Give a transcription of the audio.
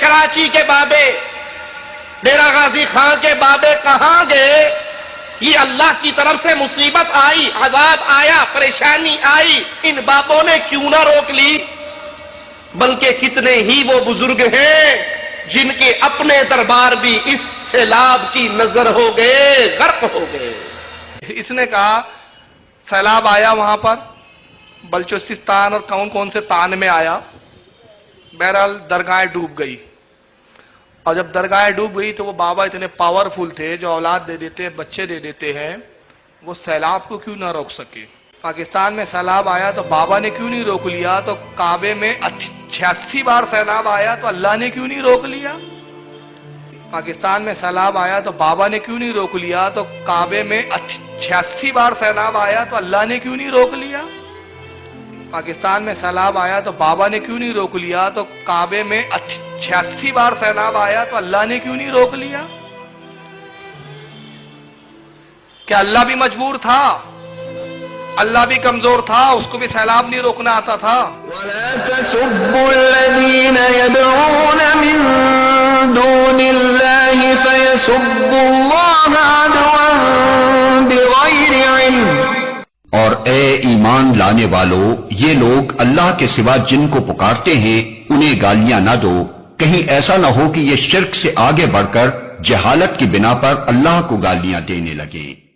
کراچی کے بابے، ڈیرہ غازی خان کے بابے کہاں گئے؟ یہ اللہ کی طرف سے مصیبت آئی، عذاب آیا، پریشانی آئی، ان بابوں نے کیوں نہ روک لی؟ بلکہ کتنے ہی وہ بزرگ ہیں جن کے اپنے دربار بھی اس سیلاب کی نظر ہو گئے، غرق ہو گئے۔ اس نے کہا سیلاب آیا وہاں پر بلوچستان اور کون سے تان میں آیا، بہرحال درگاہیں ڈوب گئی، اور جب درگاہیں ڈوب گئی تو وہ بابا اتنے پاورفل تھے جو اولاد دے دیتے ہیں، بچے دے دیتے ہیں، وہ سیلاب کو کیوں نہ روک سکے؟ پاکستان میں سیلاب آیا تو بابا نے کیوں نہیں روک لیا؟ تو کعبے میں 86 بار سیلاب آیا تو اللہ نے کیوں نہیں روک لیا؟ پاکستان میں سیلاب آیا تو بابا نے کیوں نہیں روک لیا؟ تو کعبے میں 86 بار سیلاب آیا تو اللہ نے کیوں نہیں روک لیا؟ پاکستان میں سیلاب آیا تو بابا نے کیوں نہیں روک لیا؟ تو کعبے میں 86 بار سیلاب آیا تو اللہ نے کیوں نہیں روک لیا؟ کیا اللہ بھی مجبور تھا؟ اللہ بھی کمزور تھا؟ اس کو بھی سیلاب نہیں روکنا آتا تھا؟ وَلَا تَسُبُّوا الَّذِينَ يَدْعُونَ مِن دُونِ اللَّهِ فَيَسُبُّوا اللَّهَ عَدْوًا بِغَيْرِ عِلْمٍ۔ اور اے ایمان لانے والو، یہ لوگ اللہ کے سوا جن کو پکارتے ہیں انہیں گالیاں نہ دو، کہیں ایسا نہ ہو کہ یہ شرک سے آگے بڑھ کر جہالت کی بنا پر اللہ کو گالیاں دینے لگیں۔